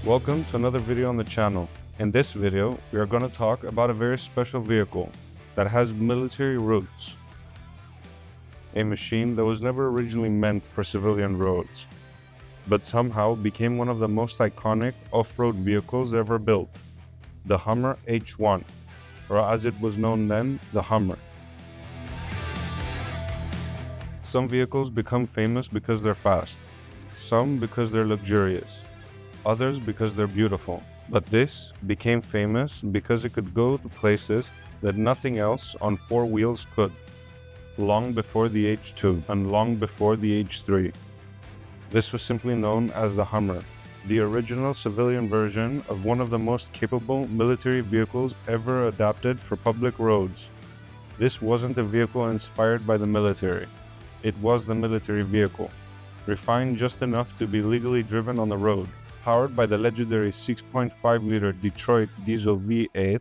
Welcome to another video on the channel. In this video, we are going to talk about a very special vehicle that has military roots. A machine that was never originally meant for civilian roads, but somehow became one of the most iconic off-road vehicles ever built, the Hummer H1, or as it was known then, the Hummer. Some vehicles become famous because they're fast, some because they're luxurious, others because they're beautiful. But this became famous because it could go to places that nothing else on four wheels could, long before the H2 and long before the H3. This was simply known as the Hummer, the original civilian version of one of the most capable military vehicles ever adapted for public roads. This wasn't a vehicle inspired by the military. It was the military vehicle, refined just enough to be legally driven on the road. Powered by the legendary 6.5-liter Detroit diesel V8,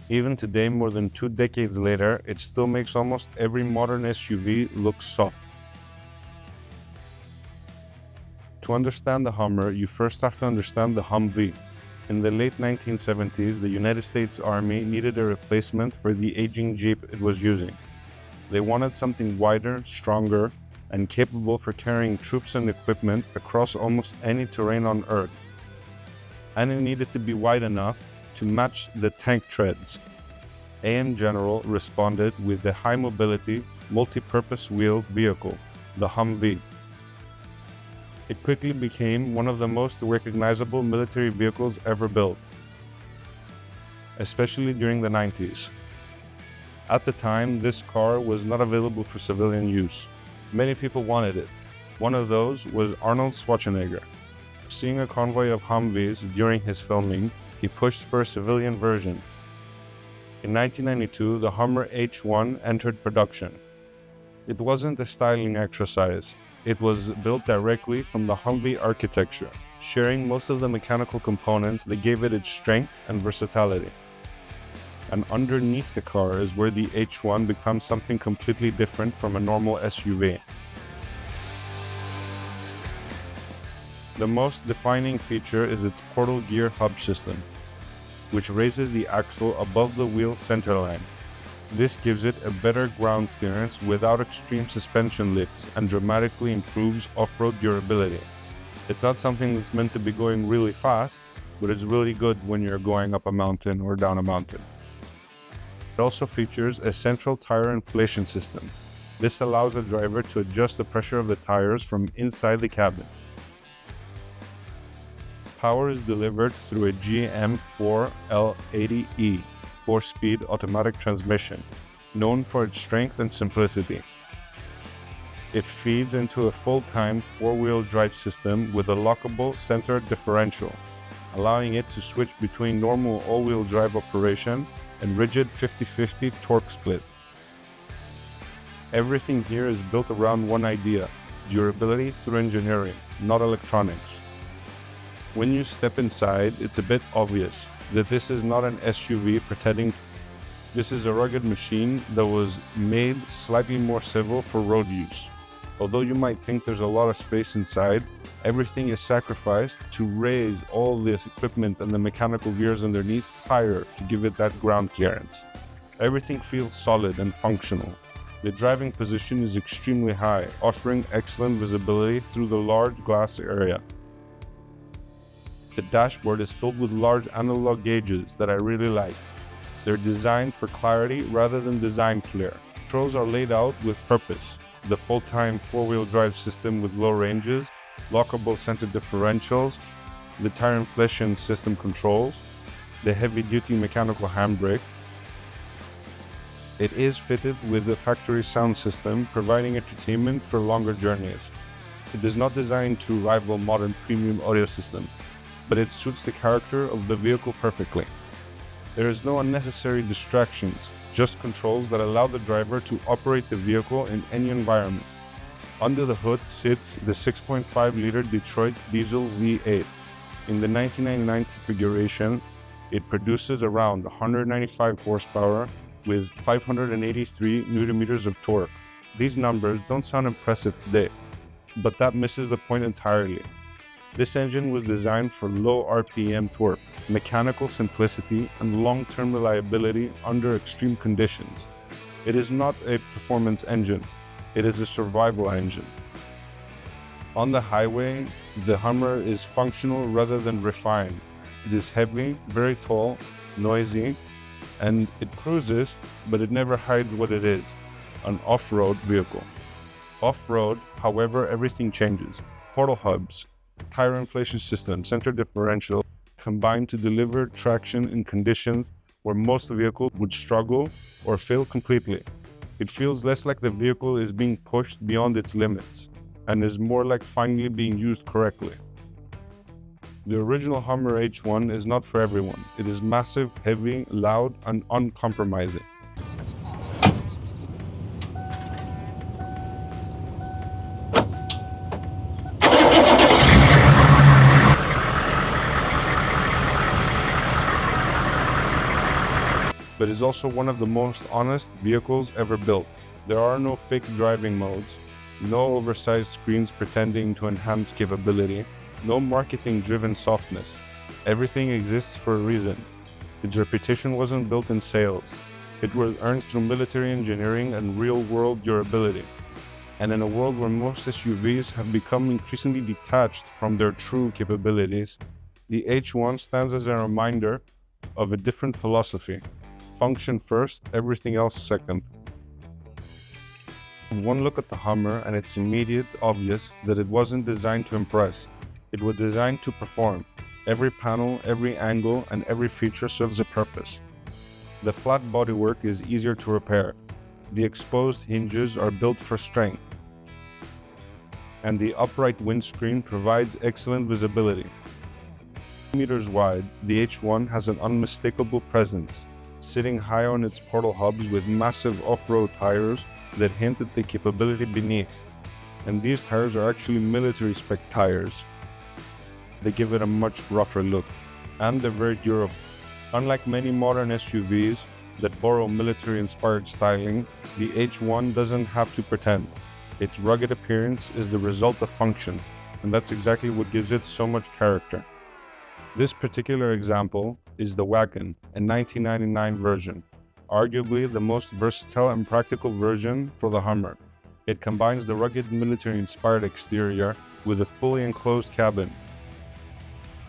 even today, more than 2 decades later, it still makes almost every modern SUV look soft. To understand the Hummer, you first have to understand the Humvee. In the late 1970s, the United States Army needed a replacement for the aging Jeep it was using. They wanted something wider, stronger, and capable for carrying troops and equipment across almost any terrain on Earth. And it needed to be wide enough to match the tank treads. AM General responded with the high-mobility, multi-purpose wheeled vehicle, the Humvee. It quickly became one of the most recognizable military vehicles ever built, especially during the 90s. At the time, this car was not available for civilian use. Many people wanted it. One of those was Arnold Schwarzenegger. Seeing a convoy of Humvees during his filming, he pushed for a civilian version. In 1992, the Hummer H1 entered production. It wasn't a styling exercise. It was built directly from the Humvee architecture, sharing most of the mechanical components that gave it its strength and versatility. And underneath the car is where the H1 becomes something completely different from a normal SUV. The most defining feature is its portal gear hub system, which raises the axle above the wheel centerline. This gives it a better ground clearance without extreme suspension lifts and dramatically improves off-road durability. It's not something that's meant to be going really fast, but it's really good when you're going up a mountain or down a mountain. It also features a central tire inflation system. This allows the driver to adjust the pressure of the tires from inside the cabin. Power is delivered through a GM4L80E 4-speed automatic transmission, known for its strength and simplicity. It feeds into a full-time 4-wheel drive system with a lockable center differential, allowing it to switch between normal all-wheel drive operation and rigid 50-50 torque split. Everything here is built around one idea: durability through engineering, not electronics. When you step inside, it's a bit obvious that this is not an SUV pretending. This is a rugged machine that was made slightly more civil for road use. Although you might think there's a lot of space inside, everything is sacrificed to raise all this equipment and the mechanical gears underneath higher to give it that ground clearance. Everything feels solid and functional. The driving position is extremely high, offering excellent visibility through the large glass area. The dashboard is filled with large analog gauges that I really like. They're designed for clarity rather than design flair. Controls are laid out with purpose. The full-time 4-wheel drive system with low ranges, lockable center differentials, the tire inflation system controls, the heavy-duty mechanical handbrake. It is fitted with the factory sound system, providing entertainment for longer journeys. It is not designed to rival modern premium audio system, but it suits the character of the vehicle perfectly. There is no unnecessary distractions, just controls that allow the driver to operate the vehicle in any environment. Under the hood sits the 6.5-liter Detroit Diesel V8. In the 1999 configuration, it produces around 195 horsepower with 583 newton-meters of torque. These numbers don't sound impressive today, but that misses the point entirely. This engine was designed for low RPM torque, mechanical simplicity, and long-term reliability under extreme conditions. It is not a performance engine, it is a survival engine. On the highway, the Hummer is functional rather than refined. It is heavy, very tall, noisy, and it cruises, but it never hides what it is, an off-road vehicle. Off-road, however, everything changes. Portal hubs, tire inflation system, center differential combine to deliver traction in conditions where most vehicles would struggle or fail completely. It feels less like the vehicle is being pushed beyond its limits and is more like finally being used correctly. The original Hummer H1 is not for everyone. It is massive, heavy, loud, and uncompromising. But is also one of the most honest vehicles ever built. There are no fake driving modes, no oversized screens pretending to enhance capability, no marketing-driven softness. Everything exists for a reason. Its reputation wasn't built in sales. It was earned through military engineering and real-world durability. And in a world where most SUVs have become increasingly detached from their true capabilities, the H1 stands as a reminder of a different philosophy. Function first, everything else second. One look at the Hummer and it's immediate, obvious that it wasn't designed to impress. It was designed to perform. Every panel, every angle, and every feature serves a purpose. The flat bodywork is easier to repair. The exposed hinges are built for strength. And the upright windscreen provides excellent visibility. 2 meters wide, the H1 has an unmistakable presence, sitting high on its portal hubs with massive off-road tires that hint at the capability beneath. And these tires are actually military-spec tires. They give it a much rougher look, and they're very durable. Unlike many modern SUVs that borrow military-inspired styling, the H1 doesn't have to pretend. Its rugged appearance is the result of function, and that's exactly what gives it so much character. This particular example is the Wagon, a 1999 version, arguably the most versatile and practical version for the Hummer. It combines the rugged military-inspired exterior with a fully enclosed cabin,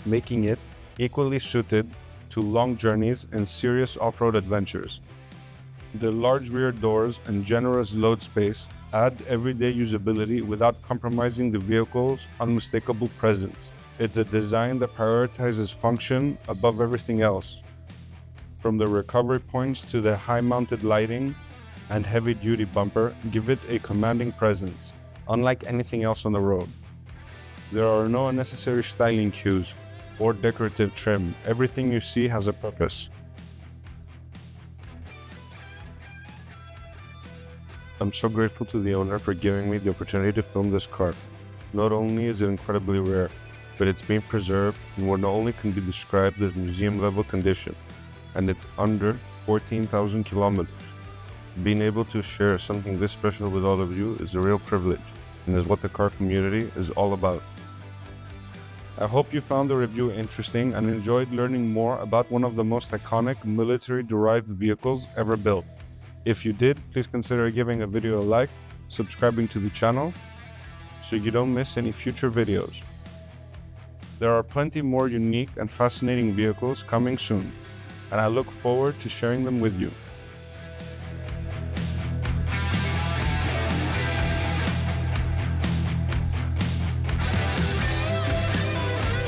making it equally suited to long journeys and serious off-road adventures. The large rear doors and generous load space add everyday usability without compromising the vehicle's unmistakable presence. It's a design that prioritizes function above everything else. From the recovery points to the high-mounted lighting and heavy-duty bumper give it a commanding presence, unlike anything else on the road. There are no unnecessary styling cues or decorative trim. Everything you see has a purpose. I'm so grateful to the owner for giving me the opportunity to film this car. Not only is it incredibly rare, but it's being preserved in what only can be described as museum-level condition, and it's under 14,000 kilometers. Being able to share something this special with all of you is a real privilege, and is what the car community is all about. I hope you found the review interesting and enjoyed learning more about one of the most iconic military-derived vehicles ever built. If you did, please consider giving a video a like, subscribing to the channel, so you don't miss any future videos. There are plenty more unique and fascinating vehicles coming soon, and I look forward to sharing them with you.